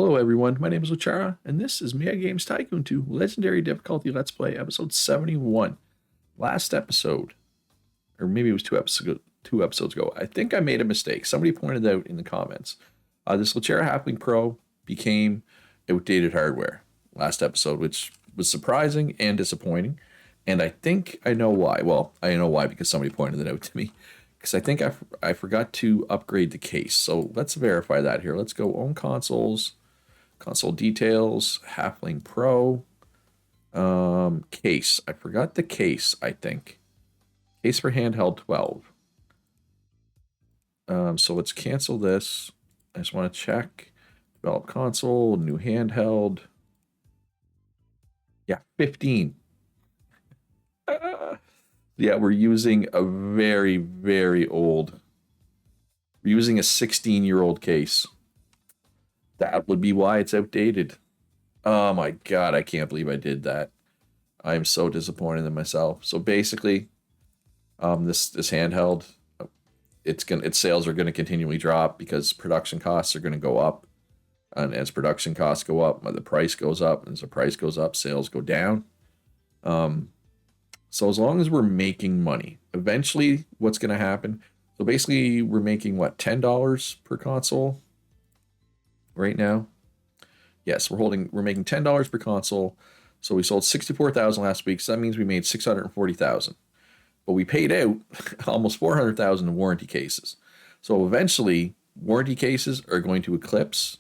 Hello everyone, my name is Ochara, and this is Mia Games Tycoon 2 Legendary Difficulty Let's Play episode 71. Last episode, or maybe it was two episodes ago, I think I made a mistake. Somebody pointed out in the comments. This Ochara Halfling Pro became outdated hardware last episode, which was surprising and disappointing. And I think I know why. Well, I know why because somebody pointed it out to me. Because I think I forgot to upgrade the case. So let's verify that here. Let's go own consoles. Console details, Halfling Pro, case. I forgot the case, I think. Case for handheld 12. So let's cancel this. I just want to check. Develop console, new handheld. Yeah, 15. Yeah, we're using a very, very old. We're using a 16-year-old case. That would be why it's outdated. Oh my god, I can't believe I did that. I am so disappointed in myself. So basically, this handheld, its sales are gonna continually drop because production costs are gonna go up. And as production costs go up, the price goes up. And as the price goes up, sales go down. So as long as we're making money, eventually what's gonna happen? So basically we're making what, $10 per console? Right now, yes, we're making $10 per console. So we sold 64,000 last week, so that means we made 640,000. But we paid out almost 400,000 in warranty cases. So eventually, warranty cases are going to eclipse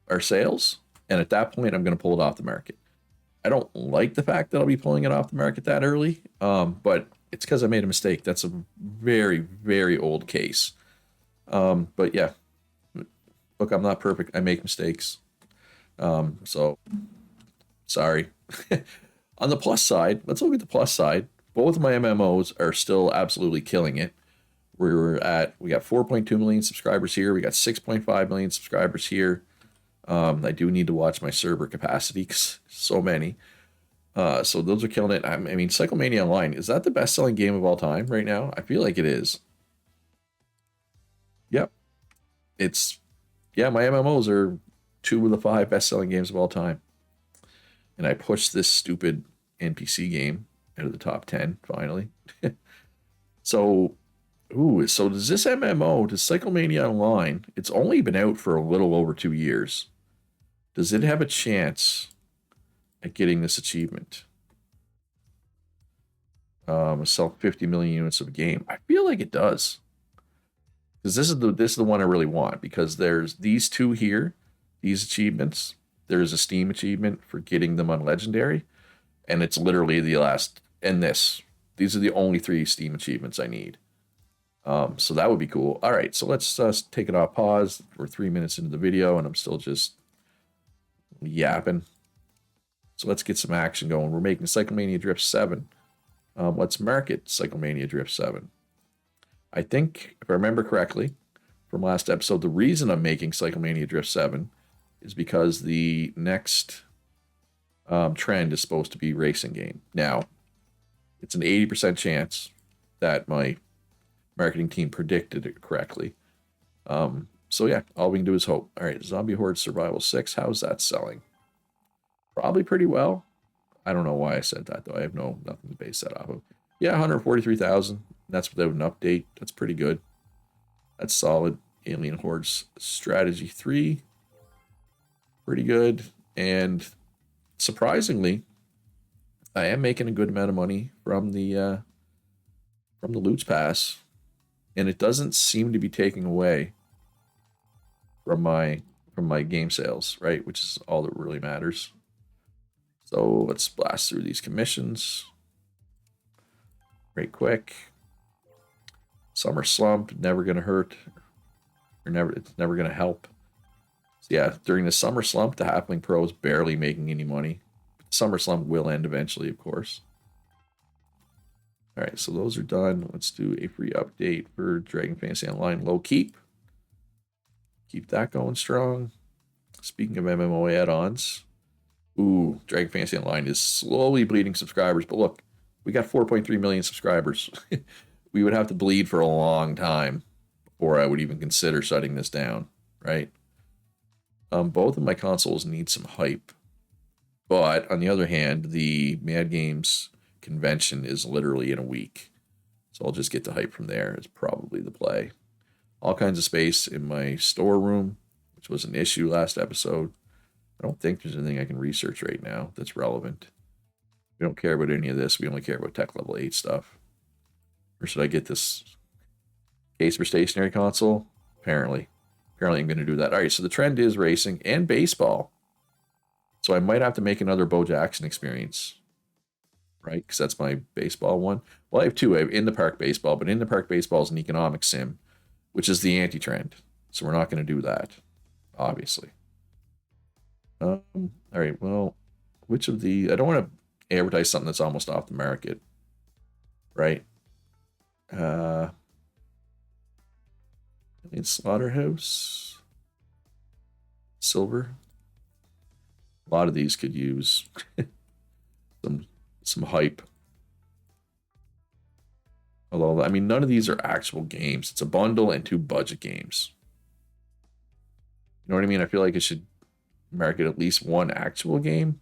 our sales, and at that point, I'm going to pull it off the market. I don't like the fact that I'll be pulling it off the market that early, but it's because I made a mistake. That's a very, very old case. But yeah. Look, I'm not perfect. I make mistakes. So, sorry. On the plus side, let's look at the plus side. Both of my MMOs are still absolutely killing it. We got 4.2 million subscribers here. We got 6.5 million subscribers here. I do need to watch my server capacity because so many. So those are killing it. I mean, Cyclemania Online, is that the best-selling game of all time right now? I feel like it is. Yep. Yeah, my MMOs are 2 of the 5 best-selling games of all time. And I pushed this stupid NPC game out of the top 10, finally. So does this MMO, does Cyclemania Online, it's only been out for a little over 2 years. Does it have a chance at getting this achievement? Sell 50 million units of a game. I feel like it does. Because this is the one I really want, because there's these two here, these achievements. There's a Steam achievement for getting them on Legendary, and it's literally the last, and these are the only 3 Steam achievements I need. So that would be cool. All right, so let's take it off pause. We're 3 minutes into the video, and I'm still just yapping. So let's get some action going. We're making Cyclemania Drift 7. Let's market Cyclemania Drift 7. I think, if I remember correctly, from last episode, the reason I'm making Cyclemania Drift 7 is because the next trend is supposed to be racing game. Now, it's an 80% chance that my marketing team predicted it correctly. So yeah, all we can do is hope. All right, Zombie Horde Survival 6, how's that selling? Probably pretty well. I don't know why I said that, though. I have nothing to base that off of. Yeah, 143,000. That's without an update. That's pretty good. That's solid. Alien Hordes Strategy 3. Pretty good. And surprisingly, I am making a good amount of money from the Loot's Pass. And it doesn't seem to be taking away from my game sales, right? Which is all that really matters. So let's blast through these commissions. Right quick. Summer slump, never gonna hurt, it's never gonna help. So yeah, during the summer slump, the Halfling Pro is barely making any money. Summer slump will end eventually, of course. All right, so those are done. Let's do a free update for Dragon Fantasy Online low keep. Keep that going strong. Speaking of MMO add-ons, Dragon Fantasy Online is slowly bleeding subscribers, but look, we got 4.3 million subscribers. We would have to bleed for a long time before I would even consider shutting this down, right? Both of my consoles need some hype. But on the other hand, the Mad Games convention is literally in a week. So I'll just get the hype from there, is probably the play. All kinds of space in my storeroom, which was an issue last episode. I don't think there's anything I can research right now that's relevant. We don't care about any of this. We only care about tech level 8 stuff. Or should I get this case for stationary console? Apparently. Apparently I'm going to do that. All right, so the trend is racing and baseball. So I might have to make another Bo Jackson experience, right? Because that's my baseball one. Well, I have two. I have In the Park Baseball, but In the Park Baseball is an economic sim, which is the anti-trend. So we're not going to do that, obviously. All right, well, which of the... I don't want to advertise something that's almost off the market, right? Slaughterhouse. Silver. A lot of these could use some hype. Although, I mean, none of these are actual games. It's a bundle and 2 budget games. You know what I mean? I feel like it should market at least one actual game,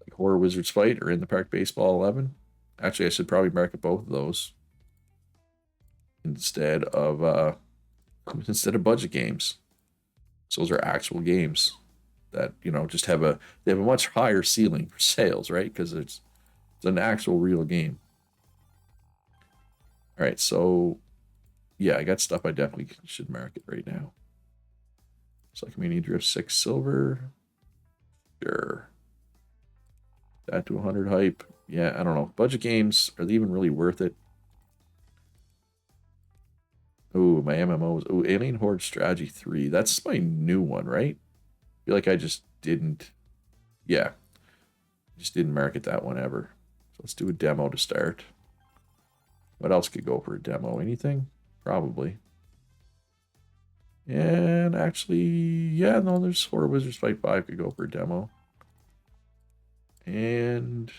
like Horror Wizards Fight or In the Park Baseball 11. Actually, I should probably market both of those instead of budget games. So those are actual games that, you know, just have a much higher ceiling for sales, right? Because it's an actual real game. All right, so yeah, I got stuff I definitely should market right now. It's like Mini Drift 6 silver. Sure. That to 100 hype. Yeah, I don't know. Budget games, are they even really worth it? Oh, my MMOs. Oh, Alien Horde Strategy 3. That's my new one, right? I feel like I just didn't. Yeah. Just didn't market that one ever. So let's do a demo to start. What else could go for a demo? Anything? Probably. And actually, yeah, no, there's Horror Wizards Fight 5 could go for a demo. And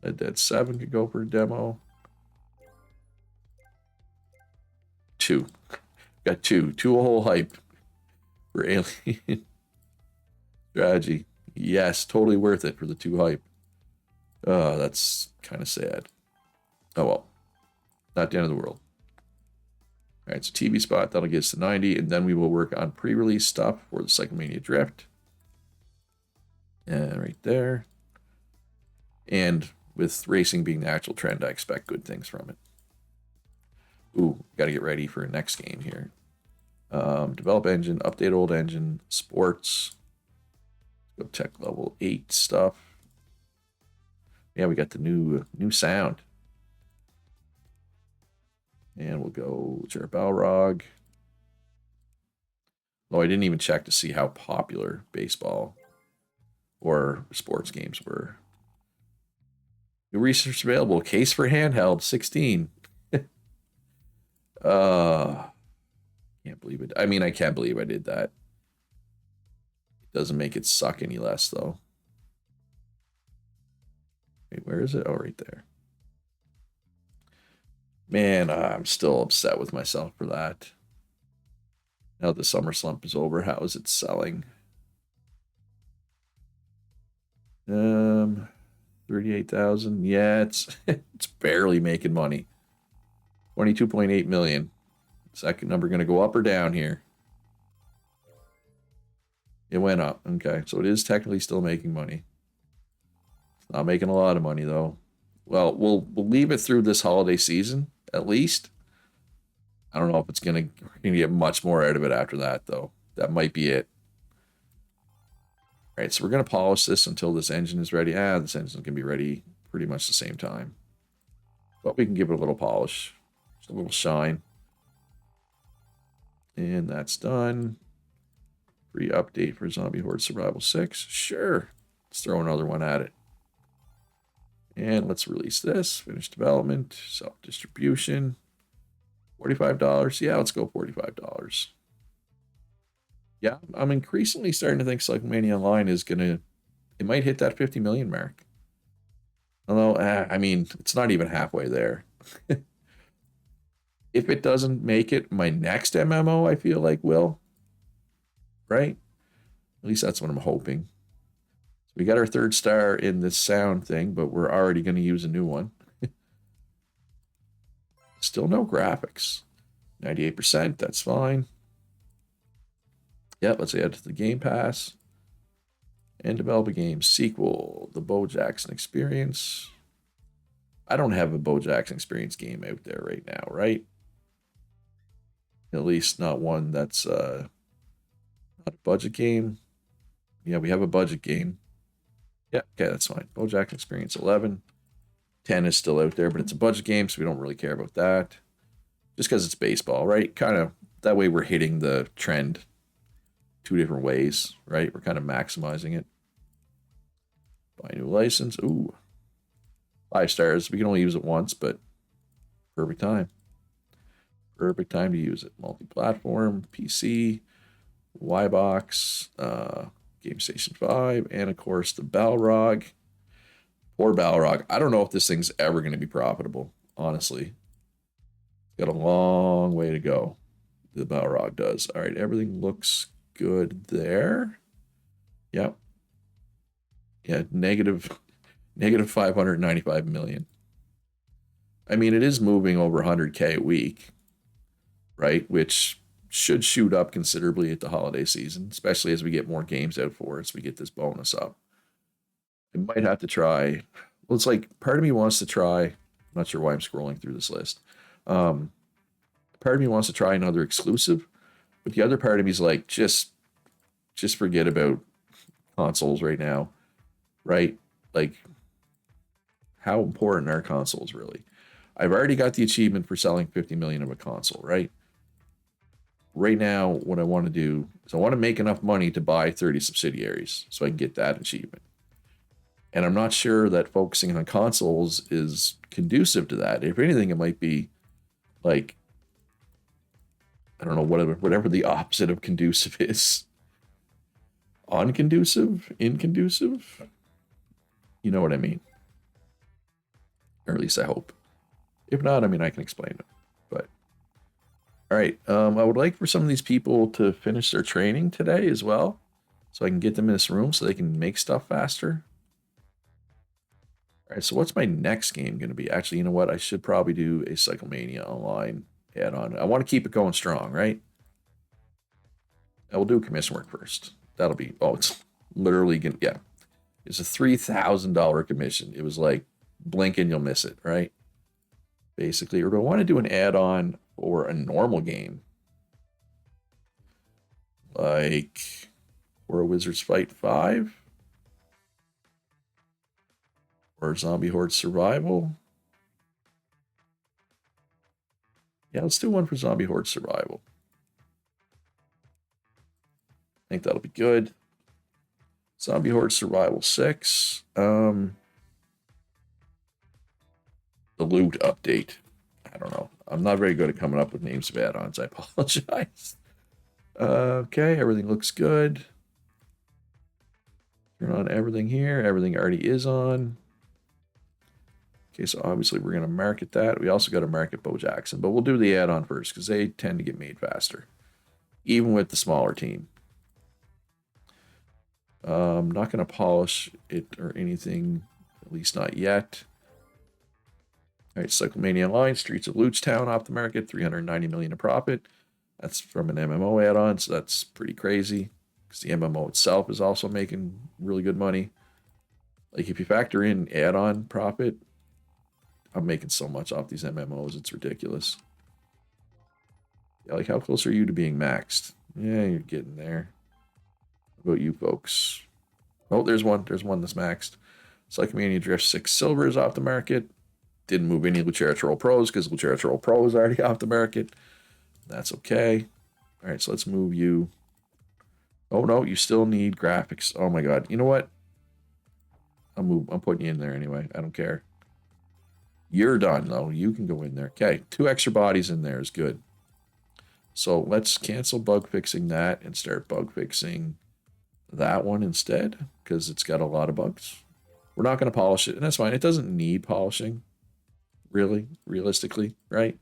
Red Dead 7 could go for a demo. 2. Got 2. 2 a whole hype for Alien Strategy. Yes, totally worth it for the 2 hype. That's kind of sad. Oh well. Not the end of the world. All right, so TV spot, that'll get us to 90, and then we will work on pre-release stuff for the Cyclemania Drift. And right there. And with racing being the actual trend, I expect good things from it. Ooh, got to get ready for next game here. Develop engine, update old engine, sports. Go tech level 8 stuff. Yeah, we got the new sound. And we'll go Jared Balrog. Oh, I didn't even check to see how popular baseball or sports games were. New research available. Case for handheld 16. Can't believe it. I mean, I can't believe I did that. It doesn't make it suck any less, though. Wait, where is it? Oh, right there. Man, I'm still upset with myself for that. Now the summer slump is over, how is it selling? 38,000. Yeah, it's it's barely making money. 22.8 million. Second number going to go up or down here? It went up. Okay, so it is technically still making money. It's not making a lot of money though. Well, we'll leave it through this holiday season at least. I don't know if it's gonna get much more out of it after that though. That might be it. All right, so we're gonna polish this until this engine is ready. This engine can be ready pretty much the same time, but we can give it a little polish, just a little shine, and that's done. Free update for Zombie Horde Survival 6. Sure, let's throw another one at it. And let's release this. Finish development. Self-distribution. $45. Yeah, let's go $45. Yeah, I'm increasingly starting to think Cyclemania Online is going to... It might hit that 50 million mark. Although, I mean, it's not even halfway there. If it doesn't make it, my next MMO, I feel like will. Right? At least that's what I'm hoping. So we got our 3rd star in this sound thing, but we're already going to use a new one. Still no graphics. 98%, that's fine. Yep, let's add to the Game Pass. And develop a game sequel, the Bo Jackson Experience. I don't have a Bo Jackson Experience game out there right now, right? At least not one that's not a budget game. Yeah, we have a budget game. Yeah, okay, that's fine. Bo Jackson Experience 11. 10 is still out there, but it's a budget game, so we don't really care about that. Just because it's baseball, right? Kind of that way we're hitting the trend 2 different ways, right? We're kind of maximizing it. Buy a new license. Ooh. 5 stars. We can only use it once, but perfect time. Perfect time to use it. Multi-platform, PC, Y-Box, Game Station 5, and of course the Balrog. Poor Balrog. I don't know if this thing's ever going to be profitable, honestly. It's got a long way to go. The Balrog does. All right, everything looks good there. Yep. Yeah, negative 595 million. I mean, it is moving over 100K a week, right? Which should shoot up considerably at the holiday season, especially as we get more games out for us. We get this bonus up. I might have to try. Well, it's like part of me wants to try. I'm not sure why I'm scrolling through this list. Part of me wants to try another exclusive, but the other part of me is like, just forget about consoles right now, right? Like, how important are consoles really? I've already got the achievement for selling 50 million of a console, right? Right now, what I want to do is I want to make enough money to buy 30 subsidiaries so I can get that achievement. And I'm not sure that focusing on consoles is conducive to that. If anything, it might be like, I don't know, whatever the opposite of conducive is. Unconducive? Inconducive? You know what I mean. Or at least I hope. If not, I mean, I can explain it. But, all right. I would like for some of these people to finish their training today as well. So I can get them in this room so they can make stuff faster. All right, so what's my next game going to be? Actually, you know what? I should probably do a Cyclemania Online add-on. I want to keep it going strong, right? I will do commission work first. That'll be, oh, it's literally going to, yeah. It's a $3,000 commission. It was like, blink and you'll miss it, right? Basically, or do I want to do an add-on or a normal game? Like, or a Wizards Fight 5? Or Zombie Horde Survival? Yeah, let's do one for Zombie Horde Survival. I think that'll be good. Zombie Horde Survival 6. The loot update. I don't know. I'm not very good at coming up with names of add-ons. I apologize. Okay, everything looks good. Turn on everything here. Everything already is on. Okay, so obviously we're going to market that. We also got to market Bo Jackson, but we'll do the add-on first because they tend to get made faster, even with the smaller team. I'm not going to polish it or anything, at least not yet. All right, Cyclemania Online, Streets of Luchtown off the market, 390 million in profit. That's from an MMO add-on, so that's pretty crazy because the MMO itself is also making really good money. Like if you factor in add-on profit, I'm making so much off these MMOs, it's ridiculous. Yeah, like how close are you to being maxed? Yeah, you're getting there. What about you folks? Oh, there's one that's maxed. Cyclemania Drift 6 Silver is off the market. Didn't move any Lucera Troll Pros because Lucera Troll Pro is already off the market. That's okay. All right, so let's move you. Oh no, you still need graphics. Oh my god. You know what? I'm putting you in there anyway. I don't care. You're done though. You can go in there. Okay, 2 extra bodies in there is good. So let's cancel bug fixing that and start bug fixing that one instead because it's got a lot of bugs. We're not going to polish it, and that's fine. It doesn't need polishing, really, realistically, right?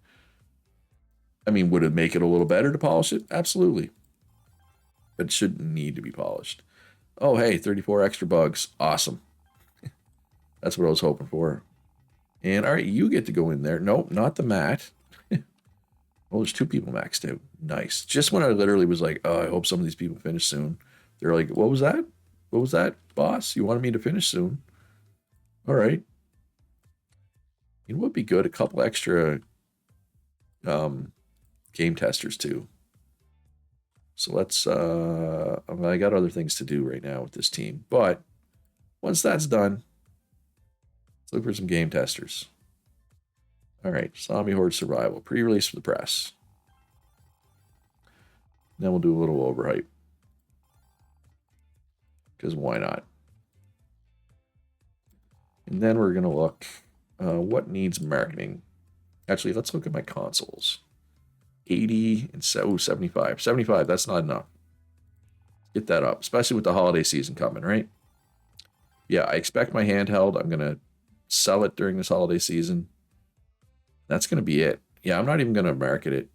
I mean, would it make it a little better to polish it? Absolutely. but shouldn't need to be polished. Oh, hey, 34 extra bugs. Awesome. That's what I was hoping for. And all right, you get to go in there. Nope, not the mat. Well, there's 2 people maxed out. Nice. Just when I literally was like, oh, I hope some of these people finish soon. They're like, what was that? What was that, boss? You wanted me to finish soon. All right. It would be good. A couple extra game testers too. So let's I got other things to do right now with this team. But once that's done, let's look for some game testers. All right, Zombie Horde Survival, pre-release for the press. Then we'll do a little overhype. Because why not? And then we're going to look what needs marketing. Actually, let's look at my consoles. 80 and 75. 75, that's not enough. Get that up, especially with the holiday season coming, right? Yeah, I expect my handheld. I'm going to sell it during this holiday season. That's going to be it. Yeah, I'm not even going to market it.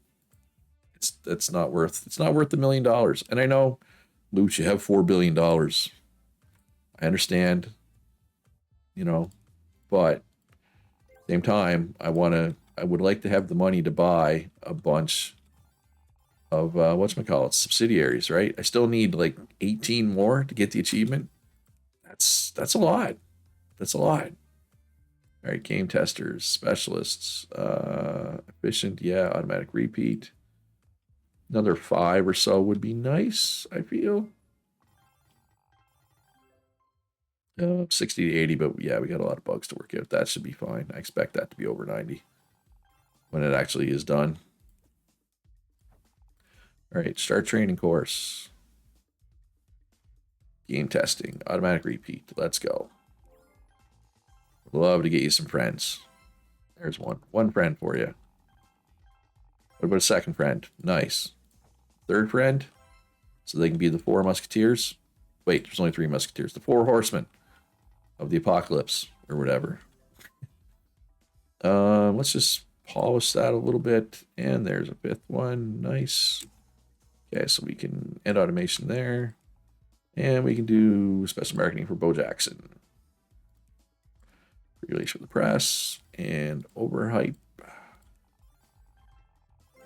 It's not worth the $1 million. And I know, Luch, you have $4 billion. I understand, but same time, I would like to have the money to buy a bunch of subsidiaries, right? I still need like 18 more to get the achievement. That's a lot. That's a lot. All right, game testers, specialists, efficient, yeah, automatic repeat. Another 5 or so would be nice, I feel. 60 to 80, but yeah, we got a lot of bugs to work out. That should be fine. I expect that to be over 90 when it actually is done. All right, start training course. Game testing, automatic repeat. Let's go. Love to get you some friends. There's one. One friend for you. What about a second friend? Nice. Third friend? So they can be the 4 musketeers. Wait, there's only 3 musketeers. The 4 horsemen of the apocalypse or whatever. Let's just polish that a little bit. And there's a 5th one. Nice. Okay, so we can end automation there. And we can do special marketing for Bo Jackson. Release for the press and overhype.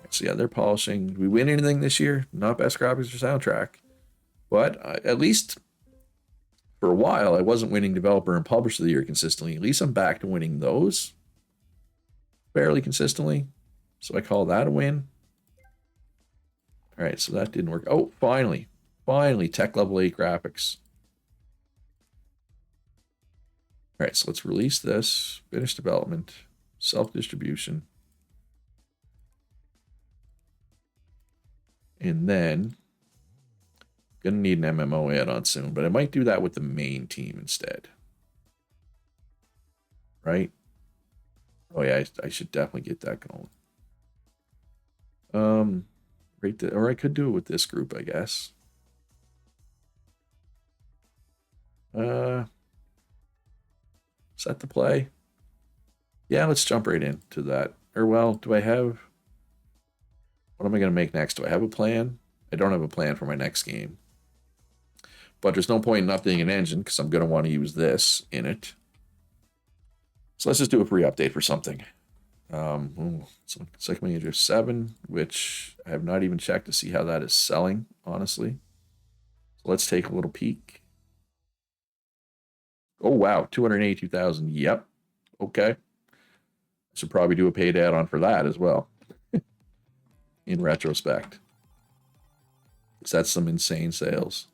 So yeah, they're polishing. Did we win anything this year? Not best graphics or soundtrack, but at least for a while I wasn't winning developer and publisher of the year consistently. At least I'm back to winning those fairly consistently, so I call that a win. All right, so that didn't work. Oh, finally tech level 8 graphics. All right, so let's release this. Finish development, self-distribution. And then, gonna need an MMO add-on soon, but I might do that with the main team instead. Right? Oh yeah, I should definitely get that going. Or I could do it with this group, I guess. Set to play. Yeah, let's jump right into that. Or well, do I have... What am I going to make next? Do I have a plan? I don't have a plan for my next game. But there's no point in updating an engine because I'm going to want to use this in it. So let's just do a free update for something. So Cycle Manager 7, which I have not even checked to see how that is selling, honestly. So let's take a little peek. Oh, wow, 282,000. Yep. Okay. I should probably do a paid add-on for that as well. In retrospect. Because that's some insane sales.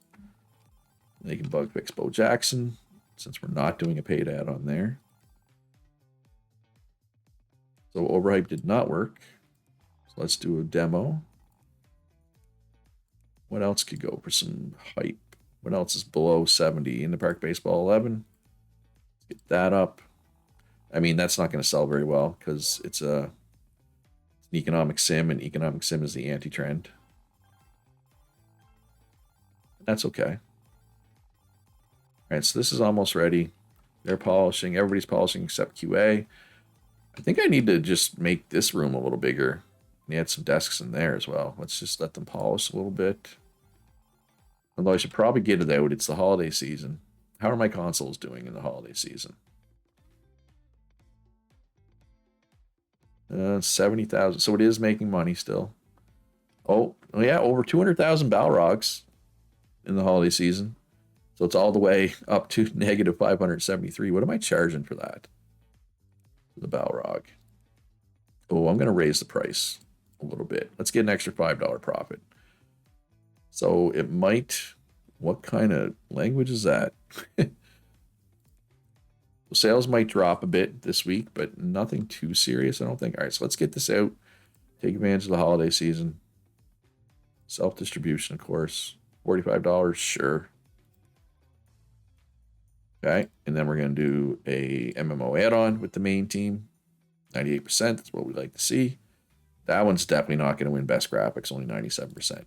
They can bug fix Bo Jackson, since we're not doing a paid add-on there. So overhype did not work. So let's do a demo. What else could go for some hype? What else is below 70? In the Park Baseball 11. Get that up. I mean, that's not going to sell very well because it's an economic sim, and economic sim is the anti-trend. That's okay. All right, so this is almost ready. They're polishing. Everybody's polishing except QA. I think I need to just make this room a little bigger and add some desks in there as well. Let's just let them polish a little bit. Although I should probably get it out. It's the holiday season. How are my consoles doing in the holiday season? 70,000. So it is making money still. Oh, yeah, over 200,000 Balrogs in the holiday season. So it's all the way up to negative 573. What am I charging for that? The Balrog. Oh, I'm going to raise the price a little bit. Let's get an extra $5 profit. So it might. What kind of language is that? Sales might drop a bit this week, but nothing too serious, I don't think. All right, so let's get this out. Take advantage of the holiday season. Self-distribution, of course. $45, sure. Okay, and then we're going to do a MMO add-on with the main team. 98%, that's what we like to see. That one's definitely not going to win best graphics, only 97%.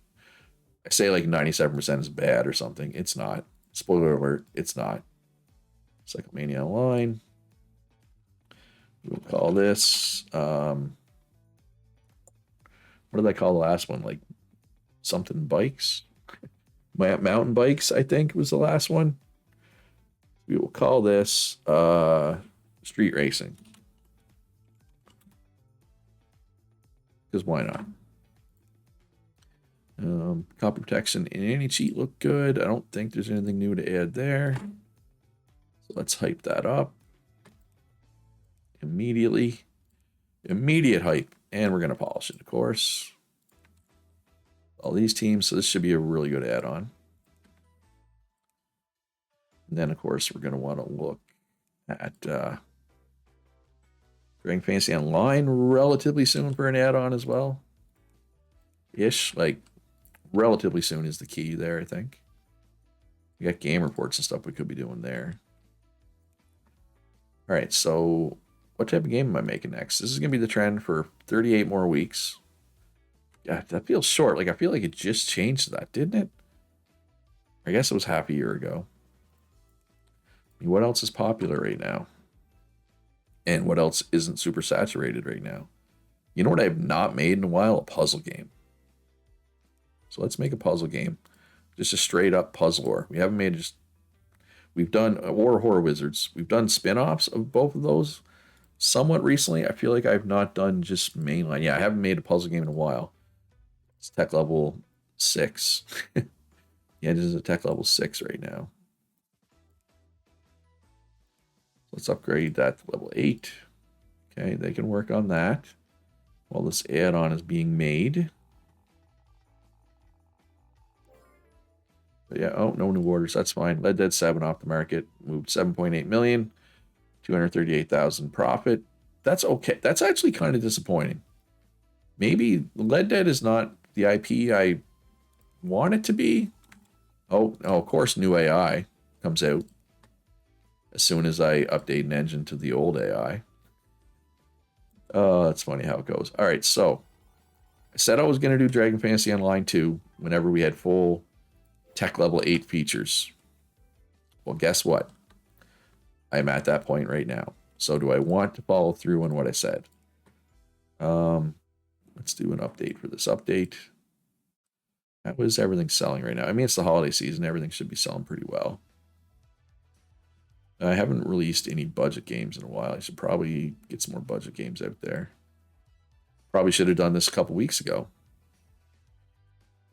I say like 97% is bad or something. It's not. Spoiler alert, it's not. Cyclemania Online. We'll call this, what did I call the last one? Like something bikes? Mountain bikes, I think was the last one. We will call this street racing. Because why not? Copy protection and any cheat look good. I don't think there's anything new to add there. So let's hype that up. Immediately. Immediate hype. And we're going to polish it, of course. All these teams. So this should be a really good add-on. And then, of course, we're going to want to look at Dragon Fantasy Online relatively soon for an add-on as well. Ish. Like, relatively soon is the key there, I think. We got game reports and stuff we could be doing there. All right, so what type of game am I making next? This is going to be the trend for 38 more weeks. Yeah, that feels short. Like, I feel like it just changed that, didn't it? I guess it was half a year ago. I mean, what else is popular right now? And what else isn't super saturated right now? You know what I have not made in a while? A puzzle game. So let's make a puzzle game. Just a straight up puzzle war. We haven't made just... We've done War Horror Wizards. We've done spin-offs of both of those somewhat recently. I feel like I've not done just mainline. Yeah, I haven't made a puzzle game in a while. It's tech level 6. Yeah, this is a tech level 6 right now. Let's upgrade that to level 8. Okay, they can work on that while this add-on is being made. But yeah, oh, no new orders. That's fine. Red Dead 7 off the market. Moved 7.8 million. 238,000 profit. That's okay. That's actually kind of disappointing. Maybe Red Dead is not the IP I want it to be. Oh, of course, new AI comes out as soon as I update an engine to the old AI. It's funny how it goes. All right, so I said I was going to do Dragon Fantasy Online 2 whenever we had full tech level 8 features. Well, guess what? I'm at that point right now. So do I want to follow through on what I said? Let's do an update for this update. How is everything selling right now? I mean, it's the holiday season. Everything should be selling pretty well. I haven't released any budget games in a while. I should probably get some more budget games out there. Probably should have done this a couple weeks ago.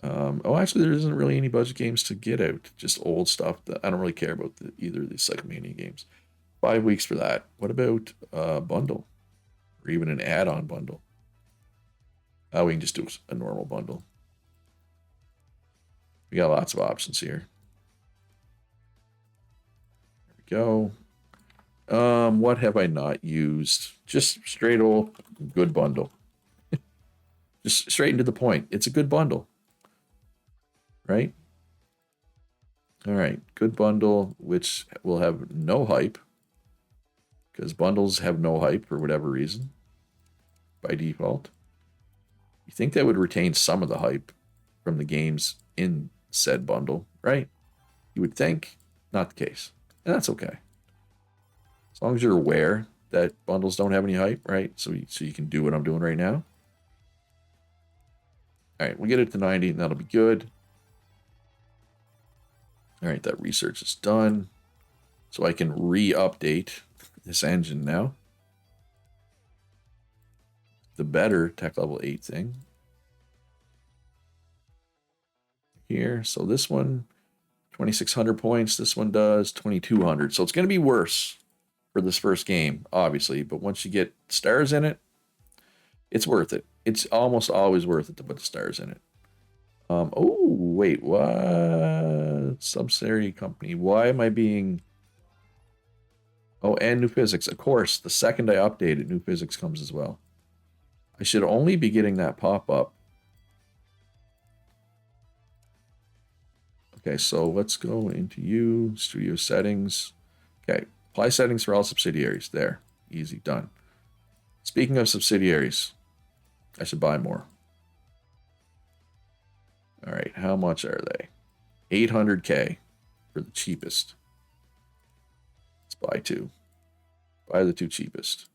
Oh, actually, there isn't really any budget games to get out. Just old stuff that I don't really care about either of these Cyclemania games. 5 weeks for that. What about a bundle? Or even an add-on bundle? Oh, we can just do a normal bundle. We got lots of options here. There we go. What have I not used? Just straight old good bundle. Just straight into the point. It's a good bundle. Right? All right. Good bundle, which will have no hype. Because bundles have no hype for whatever reason. By default. You think that would retain some of the hype from the games in said bundle, right? You would think. Not the case. And that's okay. As long as you're aware that bundles don't have any hype, right? So you can do what I'm doing right now. All right, we'll get it to 90, and that'll be good. All right, that research is done. So I can re-update this engine now. The better tech level 8 thing. Here, so this one, 2,600 points. This one does 2,200. So it's going to be worse for this first game, obviously. But once you get stars in it, it's worth it. It's almost always worth it to put the stars in it. Oh, wait, what? Subsidiary company. Why am I being... Oh, and new physics. Of course, the second I update it, new physics comes as well. I should only be getting that pop-up. Okay, so let's go into you, studio settings. Okay, apply settings for all subsidiaries. There, easy, done. Speaking of subsidiaries, I should buy more. All right, how much are they? 800K for the cheapest. Let's buy two. Buy the two cheapest.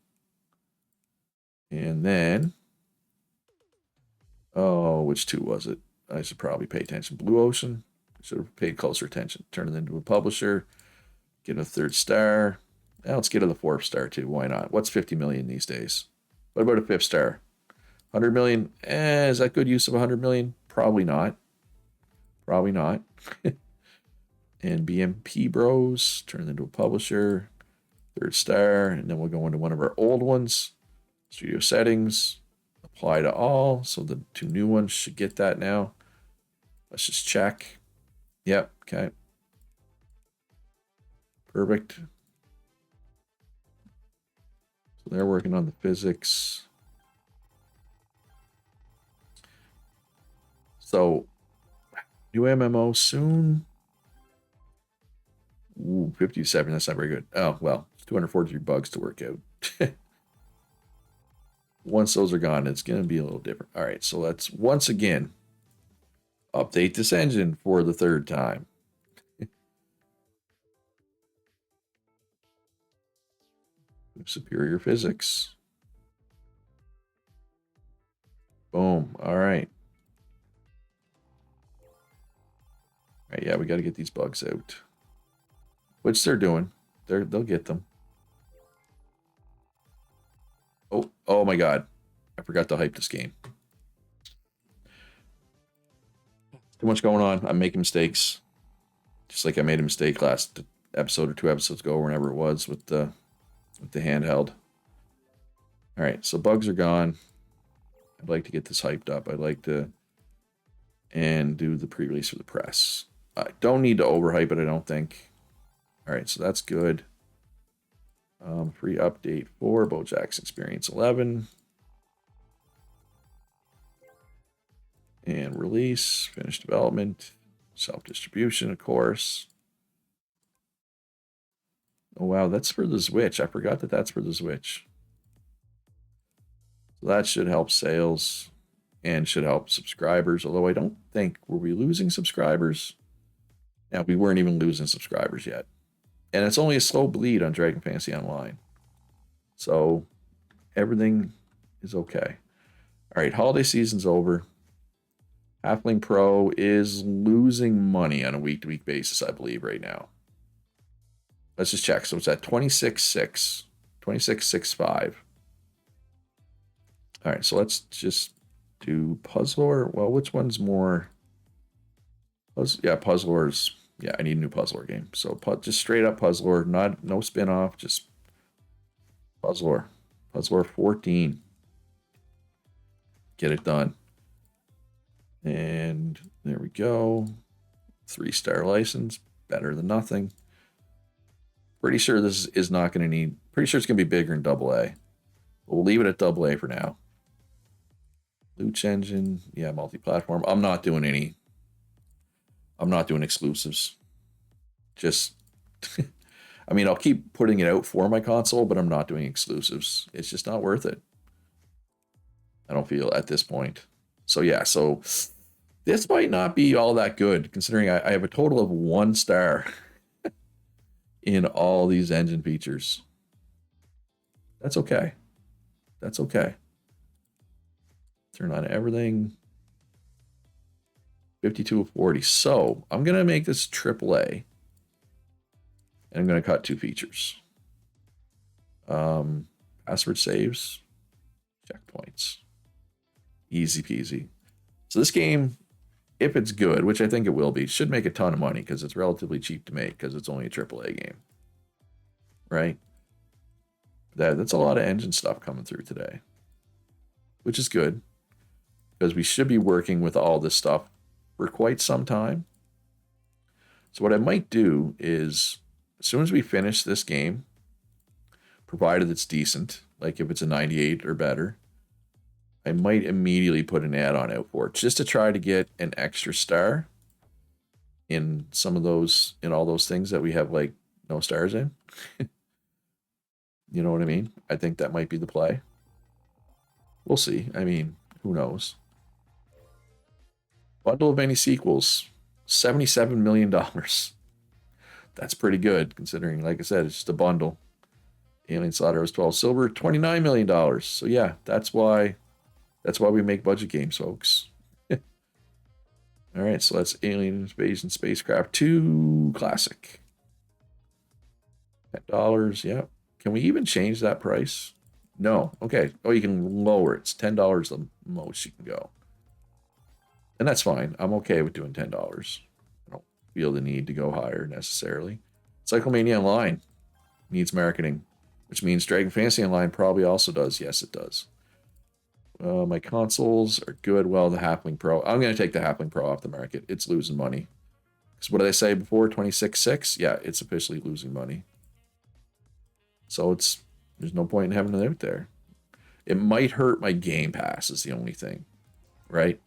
And then, oh, which two was it? I should probably pay attention. Blue Ocean. I should have paid closer attention. Turn it into a publisher. Get a 3rd star. Now let's get to the 4th star too. Why not? What's 50 million these days? What about a 5th star? 100 million. Is that good use of 100 million? Probably not. Probably not. And BMP Bros. Turn it into a publisher. 3rd star. And then we'll go into one of our old ones. Studio settings. Apply to all. So the 2 new ones should get that now. Let's just check. Yep. Okay. Perfect. So they're working on the physics. So new MMO soon. Ooh, 57. That's not very good. Oh, well, 243 bugs to work out. Once those are gone, it's going to be a little different. All right, so let's once again update this engine for the 3rd time. Superior physics. Boom. All right. All right, yeah, we got to get these bugs out. Which they're doing. They'll get them. Oh my God. I forgot to hype this game. Too much going on. I'm making mistakes. Just like I made a mistake last episode or 2 episodes ago, whenever it was with the handheld. All right, so bugs are gone. I'd like to get this hyped up. I'd like to and do the pre-release for the press. I don't need to overhype it, I don't think. All right, so that's good. Free update for BoJack's Experience 11. And release, finish development, self-distribution, of course. Oh, wow, that's for the Switch. I forgot that that's for the Switch. So that should help sales and should help subscribers, although I don't think, were we losing subscribers? Yeah, we weren't even losing subscribers yet. And it's only a slow bleed on Dragon Fantasy Online. So everything is okay. All right, holiday season's over. Halfling Pro is losing money on a week-to-week basis, I believe, right now. Let's just check. So it's at 26.6, 26.65. All right, so let's just do Puzzler. Well, which one's more? Yeah, Puzzler's. Yeah, I need a new Puzzler game. So just straight up Puzzler, no spin-off, just Puzzler. Puzzler 14. Get it done. And there we go. 3-star license, better than nothing. Pretty sure this is not going to need. Pretty sure it's going to be bigger in AA. But we'll leave it at AA for now. Luch engine, yeah, multi-platform. I'm not doing exclusives. Just, I mean, I'll keep putting it out for my console, but I'm not doing exclusives. It's just not worth it. I don't feel at this point. So yeah, so this might not be all that good, considering I have a total of 1 star in all these engine features. That's okay. That's okay. Turn on everything. 52 of 40. So I'm going to make this AAA. And I'm going to cut 2 features. Password saves. Checkpoints. Easy peasy. So this game, if it's good, which I think it will be, should make a ton of money because it's relatively cheap to make because it's only a AAA game. Right? That's a lot of engine stuff coming through today. Which is good. Because we should be working with all this stuff for quite some time. So what I might do is, as soon as we finish this game, provided it's decent, like if it's a 98 or better, I might immediately put an add-on out for it just to try to get an extra star in some of those, in all those things that we have like no stars in. You know what I mean? I think that might be the play. We'll see. I mean, who knows? Bundle of any sequels, $77 million. That's pretty good considering, like I said, it's just a bundle. Alien Slaughterhouse 12 silver, $29 million. So yeah, that's why we make budget games, folks. All right, so that's Alien Invasion Spacecraft 2 Classic. $10, yep. Can we even change that price? No. Okay. Oh, you can lower it. It's $10 the most you can go. And that's fine. I'm okay with doing $10. I don't feel the need to go higher necessarily. Cyclemania Online needs marketing, which means Dragon Fantasy Online probably also does. Yes, it does. My consoles are good. Well, the Halfling Pro. I'm going to take the Halfling Pro off the market. It's losing money. Because what did I say before? 26.6? Yeah, it's officially losing money. So there's no point in having it out there. It might hurt my Game Pass is the only thing, right?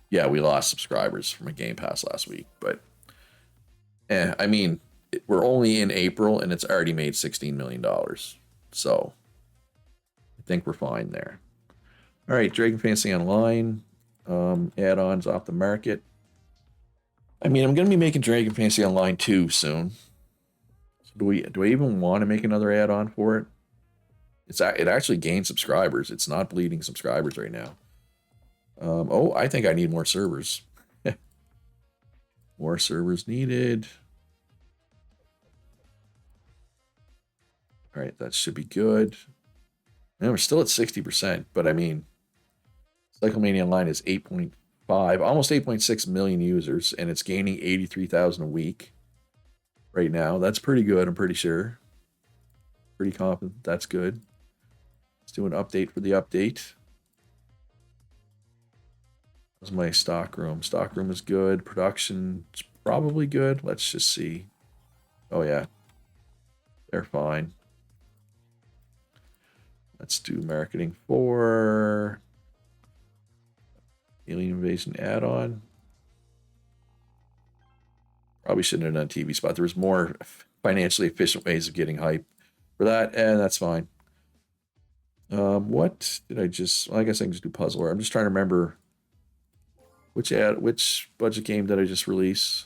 Yeah, we lost subscribers from a Game Pass last week, but I mean, we're only in April and it's already made $16 million. So I think we're fine there. All right, Dragon Fantasy Online, add-ons off the market. I mean, I'm going to be making Dragon Fantasy Online 2 soon. Do I even want to make another add-on for it? It actually gained subscribers. It's not bleeding subscribers right now. Oh, I think I need more servers. More servers needed. All right, that should be good. And we're still at 60%, but I mean, Cyclemania Online is 8.5, almost 8.6 million users, and it's gaining 83,000 a week right now. That's pretty good, I'm pretty sure. Pretty confident that's good. Let's do an update for the update. That's my stock room. Stock room is good. Production is probably good. Let's just see. Oh, yeah. They're fine. Let's do marketing for Alien Invasion add-on. Probably shouldn't have done a TV spot. There was more financially efficient ways of getting hype for that, and that's fine. What did I just... Well, I guess I can just do puzzler. I'm just trying to remember which budget game did I just release?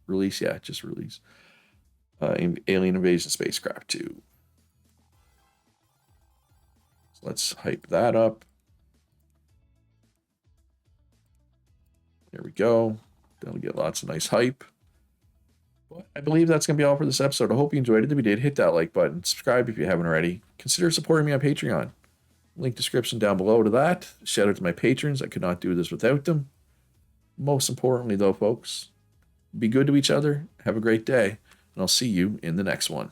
Yeah, just release. Alien Invasion Spacecraft 2. So let's hype that up. There we go. That'll get lots of nice hype. But I believe that's going to be all for this episode. I hope you enjoyed it. If you did, hit that like button. Subscribe if you haven't already. Consider supporting me on Patreon. Link description down below to that. Shout out to my patrons. I could not do this without them. Most importantly, though, folks, be good to each other. Have a great day. And I'll see you in the next one.